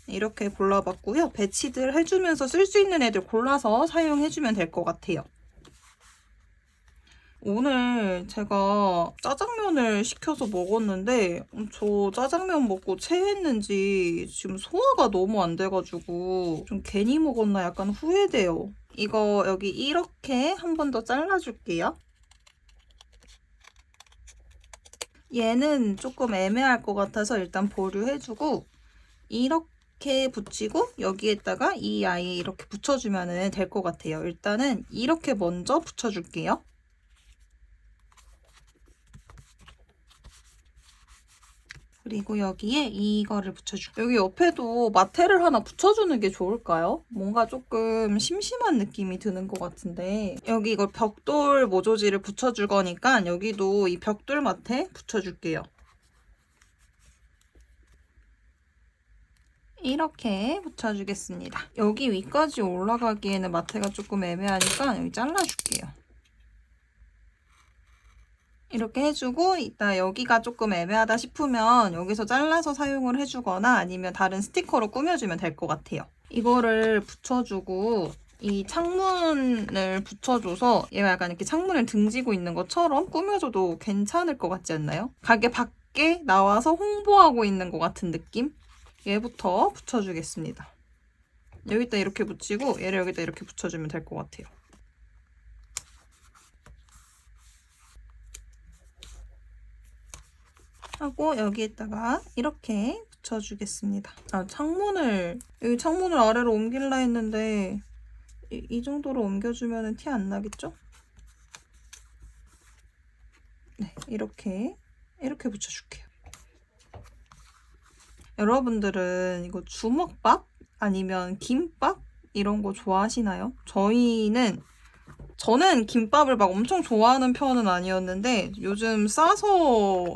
이렇게 골라봤고요. 배치들 해주면서 쓸 수 있는 애들 골라서 사용해주면 될 것 같아요. 오늘 제가 짜장면을 시켜서 먹었는데 저 짜장면 먹고 체했는지 지금 소화가 너무 안 돼가지고 좀 괜히 먹었나 약간 후회돼요. 이거 여기 이렇게 한 번 더 잘라줄게요. 얘는 조금 애매할 것 같아서 일단 보류해주고 이렇게 붙이고 여기에다가 이 아이 이렇게 붙여주면 될 것 같아요. 일단은 이렇게 먼저 붙여줄게요. 그리고 여기에 이거를 붙여줄게요. 여기 옆에도 마테를 하나 붙여주는 게 좋을까요? 뭔가 조금 심심한 느낌이 드는 것 같은데 여기 이걸 벽돌 모조지를 붙여줄 거니까 여기도 이 벽돌 마테 붙여줄게요. 이렇게 붙여주겠습니다. 여기 위까지 올라가기에는 마테가 조금 애매하니까 여기 잘라줄게요. 이렇게 해주고 이따 여기가 조금 애매하다 싶으면 여기서 잘라서 사용을 해주거나 아니면 다른 스티커로 꾸며주면 될 것 같아요. 이거를 붙여주고 이 창문을 붙여줘서 얘가 약간 이렇게 창문을 등지고 있는 것처럼 꾸며줘도 괜찮을 것 같지 않나요? 가게 밖에 나와서 홍보하고 있는 것 같은 느낌? 얘부터 붙여주겠습니다. 여기다 이렇게 붙이고 얘를 여기다 이렇게 붙여주면 될 것 같아요. 하고 여기에다가 이렇게 붙여주겠습니다. 여기 창문을 아래로 옮길라 했는데 이 정도로 옮겨주면 티 안 나겠죠? 네, 이렇게 붙여줄게요. 여러분들은 이거 주먹밥 아니면 김밥 이런 거 좋아하시나요? 저는 김밥을 막 엄청 좋아하는 편은 아니었는데 요즘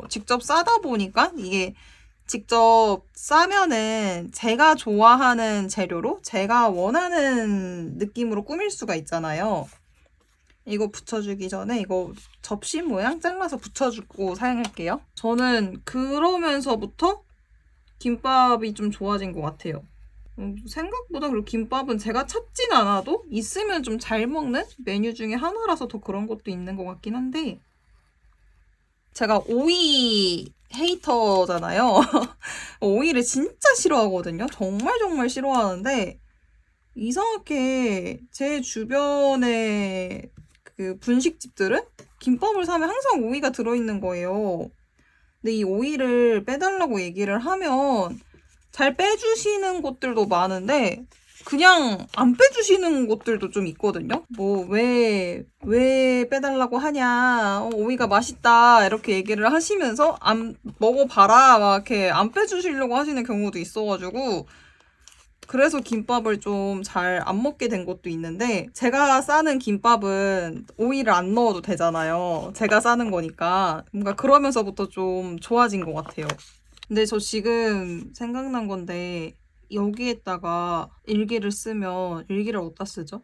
직접 싸다 보니까 이게 직접 싸면은 제가 좋아하는 재료로 제가 원하는 느낌으로 꾸밀 수가 있잖아요. 이거 붙여주기 전에 이거 접시 모양 잘라서 붙여주고 사용할게요. 저는 그러면서부터 김밥이 좀 좋아진 것 같아요. 생각보다 그리고 김밥은 제가 찾진 않아도 있으면 좀 잘 먹는 메뉴 중에 하나라서 더 그런 것도 있는 것 같긴 한데 제가 오이 헤이터잖아요. 오이를 진짜 싫어하거든요. 정말 정말 싫어하는데 이상하게 제 주변에 그 분식집들은 김밥을 사면 항상 오이가 들어있는 거예요. 근데 이 오이를 빼달라고 얘기를 하면 잘 빼주시는 곳들도 많은데 그냥 안 빼주시는 곳들도 좀 있거든요. 뭐 왜 빼달라고 하냐, 오이가 맛있다 이렇게 얘기를 하시면서 안 먹어봐라 막 이렇게 안 빼주시려고 하시는 경우도 있어가지고 그래서 김밥을 좀 잘 안 먹게 된 것도 있는데 제가 싸는 김밥은 오이를 안 넣어도 되잖아요. 제가 싸는 거니까 뭔가 그러면서부터 좀 좋아진 것 같아요. 근데 저 지금 생각난 건데 여기에다가 일기를 쓰면 일기를 어디다 쓰죠?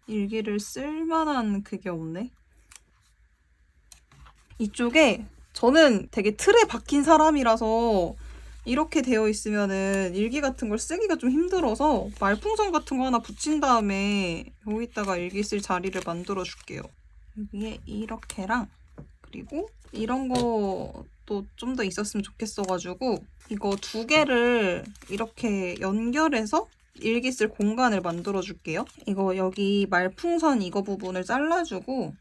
일기를 쓸 만한 그게 없네. 이쪽에 저는 되게 틀에 박힌 사람이라서 이렇게 되어 있으면은 일기 같은 걸 쓰기가 좀 힘들어서 말풍선 같은 거 하나 붙인 다음에 여기다가 일기 쓸 자리를 만들어 줄게요. 여기에 이렇게랑 그리고 이런 것도 좀 더 있었으면 좋겠어가지고 이거 두 개를 이렇게 연결해서 일기 쓸 공간을 만들어 줄게요. 이거 여기 말풍선 이거 부분을 잘라주고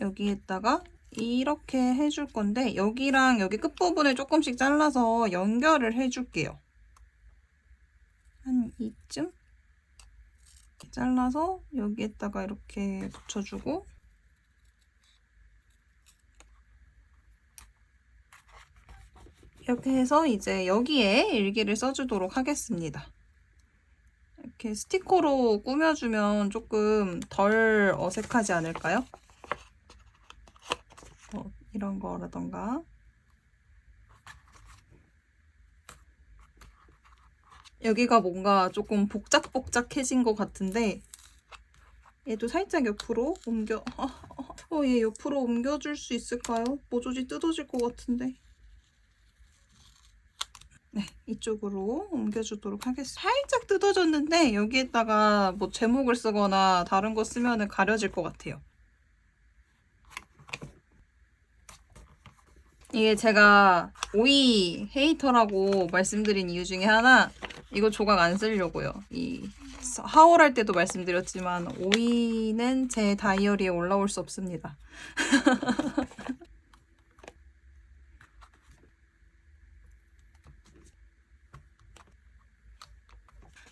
여기에다가 이렇게 해줄 건데 여기랑 여기 끝부분을 조금씩 잘라서 연결을 해줄게요. 한 이쯤 잘라서 여기에다가 이렇게 붙여주고 이렇게 해서 이제 여기에 일기를 써주도록 하겠습니다. 이렇게 스티커로 꾸며주면 조금 덜 어색하지 않을까요? 이런 거라던가 여기가 뭔가 조금 복작복작해진 것 같은데 얘도 살짝 옆으로 얘 옆으로 옮겨줄 수 있을까요? 모조리 뜯어질 것 같은데 네, 이쪽으로 옮겨주도록 하겠습니다. 살짝 뜯어졌는데 여기에다가 뭐 제목을 쓰거나 다른 거 쓰면은 가려질 것 같아요. 이게 제가 오이 헤이터라고 말씀드린 이유 중에 하나 이거 조각 안 쓰려고요. 이 하울할 때도 말씀드렸지만 오이는 제 다이어리에 올라올 수 없습니다.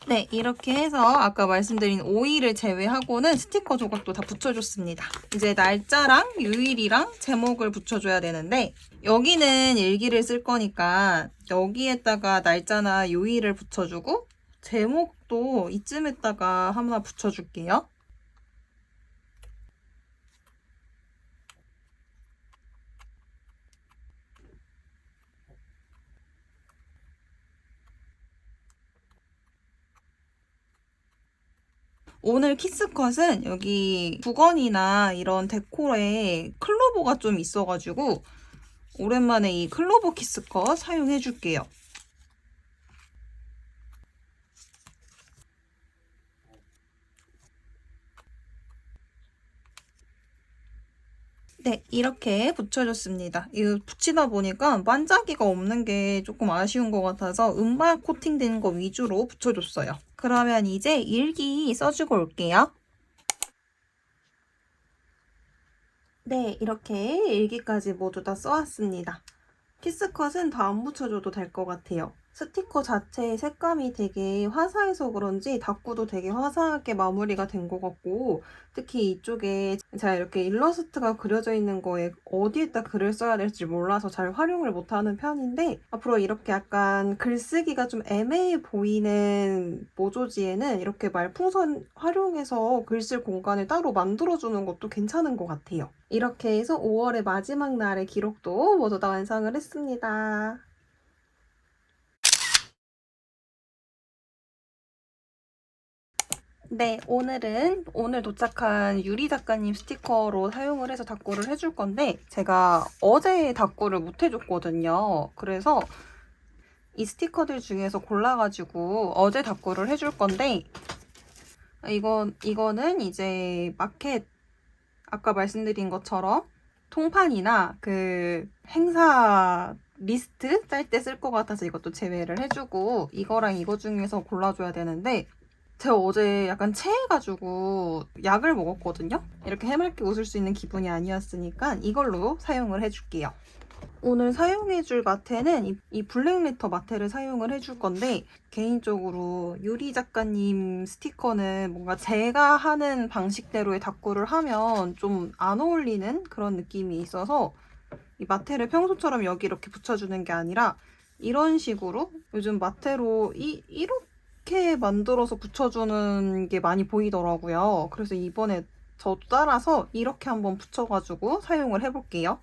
네, 이렇게 해서 아까 말씀드린 오이를 제외하고는 스티커 조각도 다 붙여줬습니다. 이제 날짜랑 요일이랑 제목을 붙여줘야 되는데 여기는 일기를 쓸 거니까 여기에다가 날짜나 요일을 붙여주고 제목도 이쯤에다가 하나 붙여줄게요. 오늘 키스컷은 여기 두건이나 이런 데코에 클로버가 좀 있어가지고 오랜만에 이 클로버 키스컷 사용해줄게요. 네, 이렇게 붙여줬습니다. 이거 붙이다 보니까 반짝이가 없는 게 조금 아쉬운 것 같아서 은박 코팅된 거 위주로 붙여줬어요. 그러면 이제 일기 써주고 올게요. 네, 이렇게 일기까지 모두 다 써왔습니다. 키스컷은 다 안 붙여줘도 될 것 같아요. 스티커 자체의 색감이 되게 화사해서 그런지 닦고도 되게 화사하게 마무리가 된 것 같고, 특히 이쪽에 제가 이렇게 일러스트가 그려져 있는 거에 어디에다 글을 써야 될지 몰라서 잘 활용을 못하는 편인데, 앞으로 이렇게 약간 글쓰기가 좀 애매해 보이는 모조지에는 이렇게 말풍선 활용해서 글 쓸 공간을 따로 만들어주는 것도 괜찮은 것 같아요. 이렇게 해서 5월의 마지막 날의 기록도 모두 다 완성을 했습니다. 네, 오늘 도착한 유리 작가님 스티커로 사용을 해서 닦고를 해줄 건데, 제가 어제 닦고를 못 해줬거든요. 그래서 이 스티커들 중에서 골라가지고 어제 닦고를 해줄 건데, 이거는 이제 마켓, 아까 말씀드린 것처럼 통판이나 그 행사 리스트 짤 때 쓸 것 같아서 이것도 제외를 해주고, 이거랑 이거 중에서 골라줘야 되는데, 제가 어제 약간 체해가지고 약을 먹었거든요? 이렇게 해맑게 웃을 수 있는 기분이 아니었으니까 이걸로 사용을 해줄게요. 오늘 사용해줄 마테는 이 블랙리터 마테를 사용을 해줄 건데, 개인적으로 유리 작가님 스티커는 뭔가 제가 하는 방식대로의 닦고를 하면 좀 안 어울리는 그런 느낌이 있어서 이 마테를 평소처럼 여기 이렇게 붙여주는 게 아니라 이런 식으로 요즘 마테로 이렇게 만들어서 붙여주는 게 많이 보이더라고요. 그래서 이번에 저도 따라서 이렇게 한번 붙여가지고 사용을 해볼게요.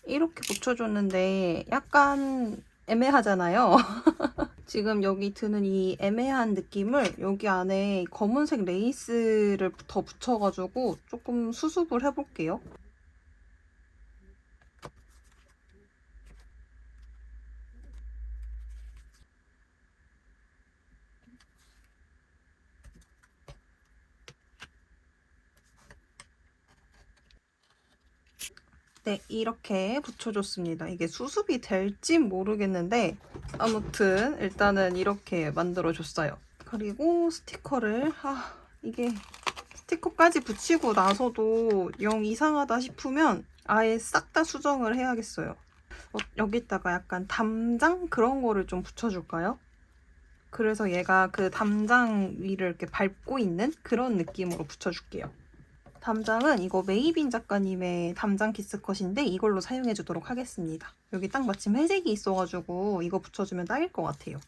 이렇게 붙여줬는데 약간 애매하잖아요. 지금 여기 드는 이 애매한 느낌을 여기 안에 검은색 레이스를 더 붙여가지고 조금 수습을 해볼게요. 네, 이렇게 붙여줬습니다. 이게 수습이 될진 모르겠는데 아무튼 일단은 이렇게 만들어줬어요. 그리고 스티커를 이게 스티커까지 붙이고 나서도 영 이상하다 싶으면 아예 싹 다 수정을 해야겠어요. 여기다가 약간 담장 그런 거를 좀 붙여줄까요? 그래서 얘가 그 담장 위를 이렇게 밟고 있는 그런 느낌으로 붙여줄게요. 담장은 이거 메이빈 작가님의 담장 키스컷인데 이걸로 사용해주도록 하겠습니다. 여기 딱 마침 회색이 있어가지고 이거 붙여주면 딱일 것 같아요.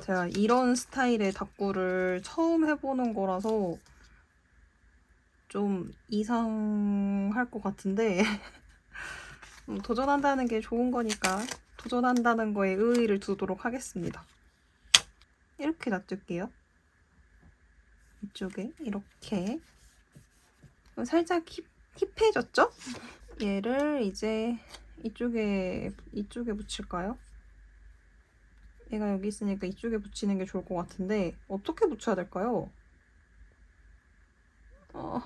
제가 이런 스타일의 닦구를 처음 해보는 거라서 좀 이상할 것 같은데 도전한다는 게 좋은 거니까 도전한다는 거에 의의를 두도록 하겠습니다. 이렇게 놔둘게요. 이쪽에 이렇게 살짝 힙해졌죠? 얘를 이제 이쪽에 붙일까요? 얘가 여기 있으니까 이쪽에 붙이는 게 좋을 것 같은데 어떻게 붙여야 될까요?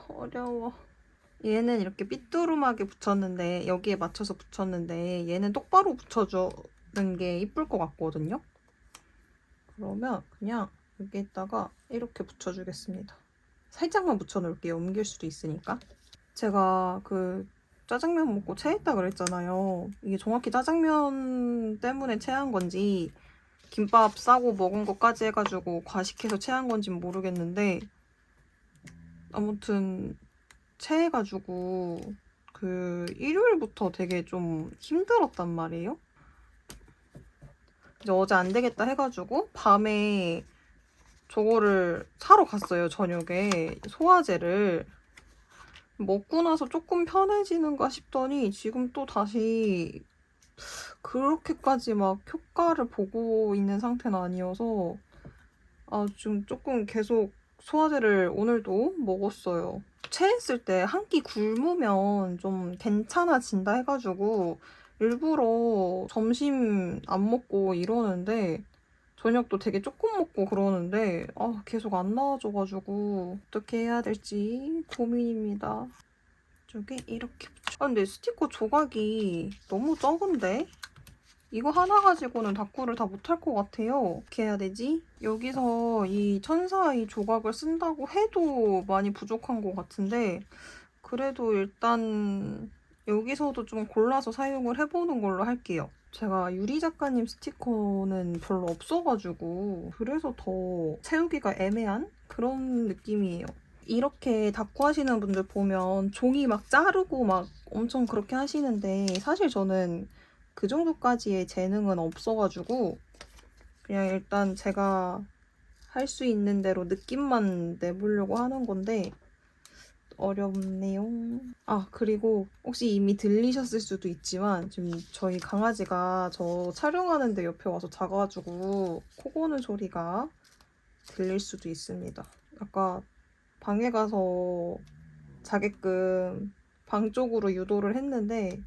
어려워. 얘는 이렇게 삐뚤음하게 붙였는데 여기에 맞춰서 붙였는데 얘는 똑바로 붙여주는 게 이쁠 것 같거든요? 그러면 그냥 여기에다가 이렇게 붙여주겠습니다. 살짝만 붙여놓을게요. 옮길 수도 있으니까. 제가 그 짜장면 먹고 체했다 그랬잖아요. 이게 정확히 짜장면 때문에 체한 건지 김밥 싸고 먹은 것까지 해가지고 과식해서 체한 건진 모르겠는데 아무튼 체해가지고 그 일요일부터 되게 좀 힘들었단 말이에요. 이제 어제 안 되겠다 해가지고 밤에 저거를 사러 갔어요. 저녁에 소화제를 먹고 나서 조금 편해지는가 싶더니 지금 또 다시 그렇게까지 막 효과를 보고 있는 상태는 아니어서 좀 조금 계속 소화제를 오늘도 먹었어요. 체했을 때 한 끼 굶으면 좀 괜찮아진다 해가지고 일부러 점심 안 먹고 이러는데 저녁도 되게 조금 먹고 그러는데 계속 안 나와줘가지고 어떻게 해야 될지 고민입니다. 이쪽에 이렇게 붙여. 아, 근데 스티커 조각이 너무 적은데? 이거 하나 가지고는 다꾸를 다 못할 것 같아요. 어떻게 해야 되지? 여기서 이 천사 이 조각을 쓴다고 해도 많이 부족한 것 같은데 그래도 일단 여기서도 좀 골라서 사용을 해보는 걸로 할게요. 제가 유리 작가님 스티커는 별로 없어가지고 그래서 더 채우기가 애매한 그런 느낌이에요. 이렇게 다꾸 하시는 분들 보면 종이 막 자르고 막 엄청 그렇게 하시는데 사실 저는 그 정도까지의 재능은 없어가지고 그냥 일단 제가 할 수 있는 대로 느낌만 내보려고 하는 건데 어렵네요. 아, 그리고 혹시 이미 들리셨을 수도 있지만 지금 저희 강아지가 저 촬영하는데 옆에 와서 자가지고 코 고는 소리가 들릴 수도 있습니다. 아까 방에 가서 자게끔 방 쪽으로 유도를 했는데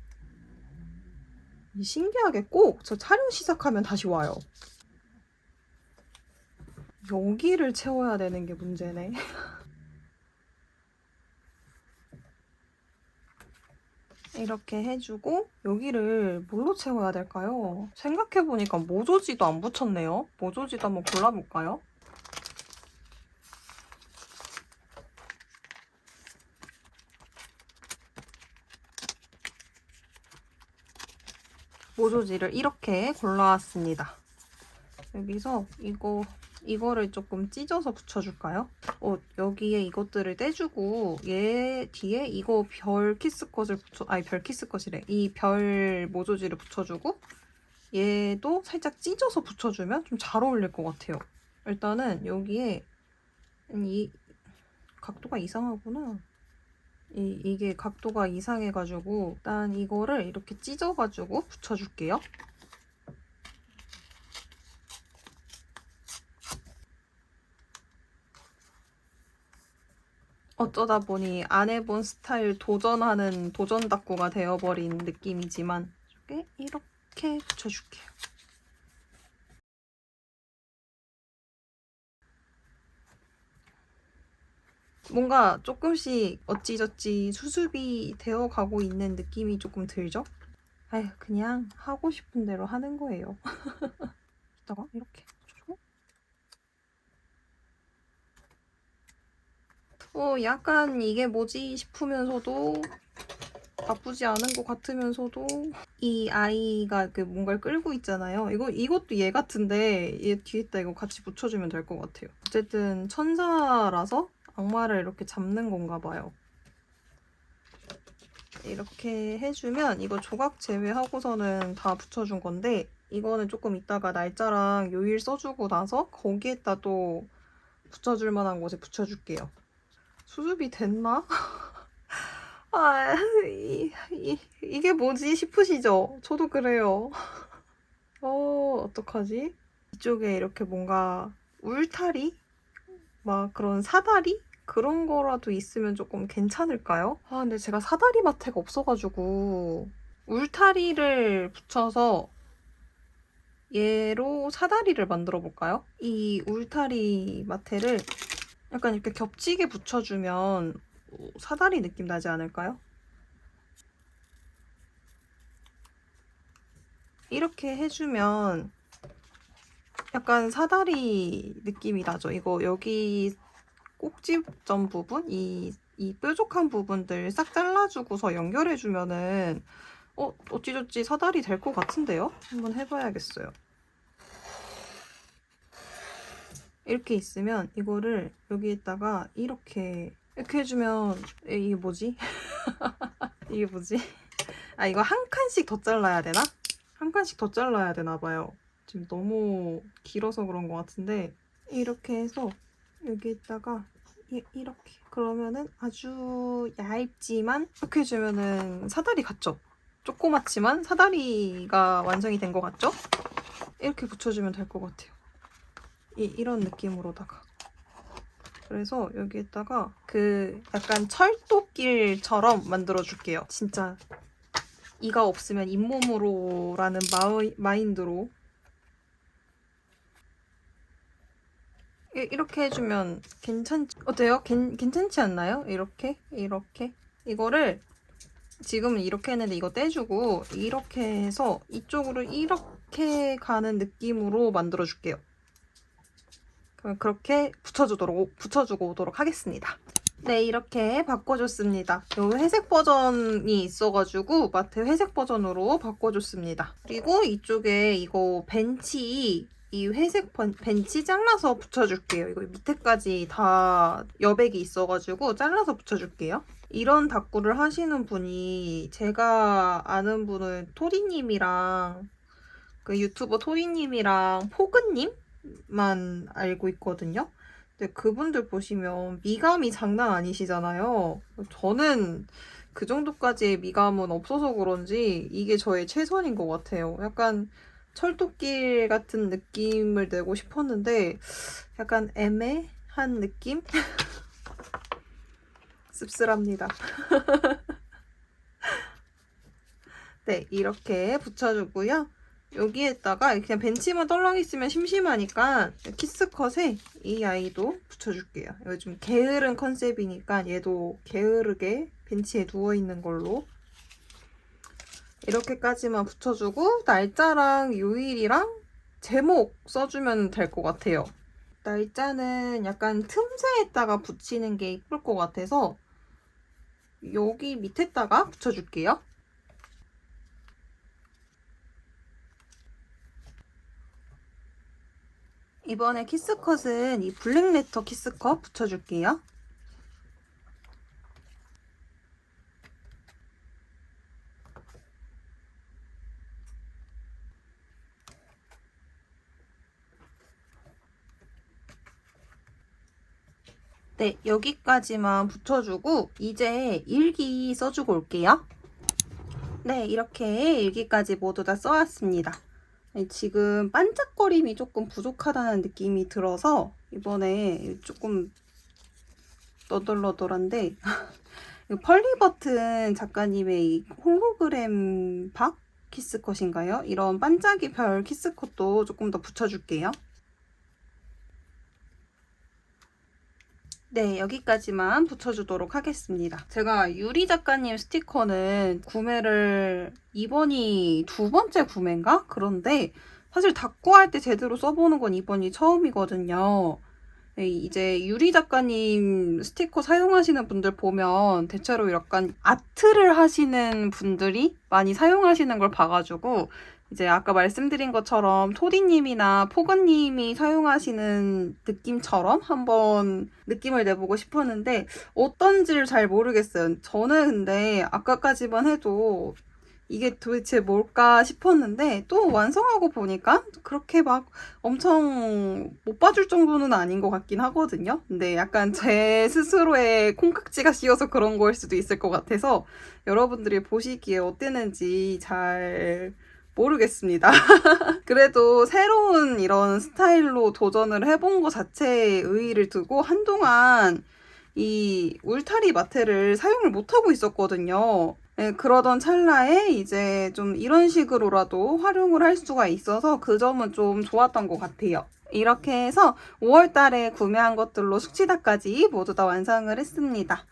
신기하게 꼭 저 촬영 시작하면 다시 와요. 여기를 채워야 되는 게 문제네. 이렇게 해주고 여기를 뭘로 채워야 될까요? 생각해보니까 모조지도 안 붙였네요. 모조지도 한번 골라볼까요? 모조지를 이렇게 골라왔습니다. 여기서 이거를 조금 찢어서 붙여줄까요? 여기에 이것들을 떼주고 얘 뒤에 이거 별 키스컷을 별 키스컷이래. 이 별 모조지를 붙여주고 얘도 살짝 찢어서 붙여주면 좀 잘 어울릴 것 같아요. 일단은 여기에 이 각도가 이상하구나. 이게 각도가 이상해가지고 일단 이거를 이렇게 찢어가지고 붙여줄게요. 어쩌다 보니 안 해본 스타일 도전하는 도전 닦구가 되어버린 느낌이지만 이렇게 붙여줄게요. 뭔가 조금씩 어찌저찌 수습이 되어가고 있는 느낌이 조금 들죠? 아휴, 그냥 하고 싶은 대로 하는 거예요. 이따가 이렇게 붙여주고 약간 이게 뭐지 싶으면서도 나쁘지 않은 것 같으면서도 이 아이가 그 뭔가를 끌고 있잖아요. 이것도 얘 같은데 얘 뒤에다 이거 같이 붙여주면 될 것 같아요. 어쨌든 천사라서 악마를 이렇게 잡는 건가 봐요. 이렇게 해주면 이거 조각 제외하고서는 다 붙여준 건데 이거는 조금 이따가 날짜랑 요일 써주고 나서 거기에다 또 붙여줄 만한 곳에 붙여줄게요. 수습이 됐나? 아, 이게 뭐지 싶으시죠? 저도 그래요. 어떡하지? 이쪽에 이렇게 뭔가 울타리? 막 그런 사다리? 그런 거라도 있으면 조금 괜찮을까요? 아, 근데 제가 사다리 마테가 없어가지고 울타리를 붙여서 얘로 사다리를 만들어 볼까요? 이 울타리 마테를 약간 이렇게 겹치게 붙여주면 사다리 느낌 나지 않을까요? 이렇게 해주면 약간 사다리 느낌이 나죠. 이거 여기 꼭지점 부분, 이 뾰족한 부분들 싹 잘라주고서 연결해주면은 어찌저찌 사다리 될 것 같은데요? 한번 해봐야겠어요. 이렇게 있으면 이거를 여기에다가 이렇게 해주면 이게 뭐지? 이게 뭐지? 아, 이거 한 칸씩 더 잘라야 되나? 한 칸씩 더 잘라야 되나 봐요. 지금 너무 길어서 그런 것 같은데 이렇게 해서 여기에다가 이렇게 그러면은 아주 얇지만 이렇게 해주면은 사다리 같죠? 조그맣지만 사다리가 완성이 된 것 같죠? 이렇게 붙여주면 될 것 같아요. 이런 느낌으로다가 그래서 여기에다가 그 약간 철도길처럼 만들어줄게요. 진짜 이가 없으면 잇몸으로라는 마인드로 이렇게 해주면 어때요? 괜찮지 않나요? 이렇게 이거를 지금은 이렇게 했는데 이거 떼주고 이렇게 해서 이쪽으로 이렇게 가는 느낌으로 만들어줄게요. 그럼 그렇게 붙여주고 오도록 하겠습니다. 네, 이렇게 바꿔줬습니다. 요 회색 버전이 있어가지고 마트 회색 버전으로 바꿔줬습니다. 그리고 이쪽에 이거 벤치, 이 회색 벤치 잘라서 붙여줄게요. 이거 밑에까지 다 여백이 있어가지고 잘라서 붙여줄게요. 이런 다꾸를 하시는 분이 제가 아는 분은 토리님이랑 그 유튜버 토리님이랑 포근님만 알고 있거든요. 근데 그분들 보시면 미감이 장난 아니시잖아요. 저는 그 정도까지의 미감은 없어서 그런지 이게 저의 최선인 것 같아요. 약간 철도길 같은 느낌을 내고 싶었는데 약간 애매한 느낌? 씁쓸합니다. 네, 이렇게 붙여주고요. 여기에다가 그냥 벤치만 떨렁 있으면 심심하니까 키스컷에 이 아이도 붙여줄게요. 요즘 게으른 컨셉이니까 얘도 게으르게 벤치에 누워있는 걸로 이렇게까지만 붙여주고 날짜랑 요일이랑 제목 써주면 될 것 같아요. 날짜는 약간 틈새에다가 붙이는 게 이쁠 것 같아서 여기 밑에다가 붙여줄게요. 이번에 키스컷은 이 블랙레터 키스컷 붙여줄게요. 네, 여기까지만 붙여주고 이제 일기 써주고 올게요. 네, 이렇게 일기까지 모두 다 써왔습니다. 지금 반짝거림이 조금 부족하다는 느낌이 들어서 이번에 조금 너덜너덜한데 펄리버튼 작가님의 이 홀로그램 박 키스컷인가요? 이런 반짝이 별 키스컷도 조금 더 붙여줄게요. 네, 여기까지만 붙여주도록 하겠습니다. 제가 유리 작가님 스티커는 구매를 이번이 두 번째 구매인가? 그런데 사실 다꾸할 때 제대로 써보는 건 이번이 처음이거든요. 네, 이제 유리 작가님 스티커 사용하시는 분들 보면 대체로 약간 아트를 하시는 분들이 많이 사용하시는 걸 봐가지고 이제 아까 말씀드린 것처럼 토디님이나 포근님이 사용하시는 느낌처럼 한번 느낌을 내보고 싶었는데 어떤지를 잘 모르겠어요. 저는 근데 아까까지만 해도 이게 도대체 뭘까 싶었는데 또 완성하고 보니까 그렇게 막 엄청 못 봐줄 정도는 아닌 것 같긴 하거든요. 근데 약간 제 스스로의 콩깍지가 씌어서 그런 거일 수도 있을 것 같아서 여러분들이 보시기에 어땠는지 잘 모르겠습니다. 그래도 새로운 이런 스타일로 도전을 해본 것 자체에 의의를 두고 한동안 이 울타리 마테를 사용을 못하고 있었거든요. 네, 그러던 찰나에 이제 좀 이런 식으로라도 활용을 할 수가 있어서 그 점은 좀 좋았던 것 같아요. 이렇게 해서 5월달에 구매한 것들로 숙취다까지 모두 다 완성을 했습니다.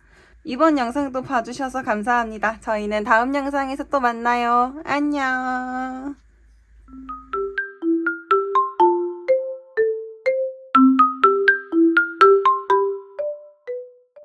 이번 영상도 봐주셔서 감사합니다. 저희는 다음 영상에서 또 만나요. 안녕.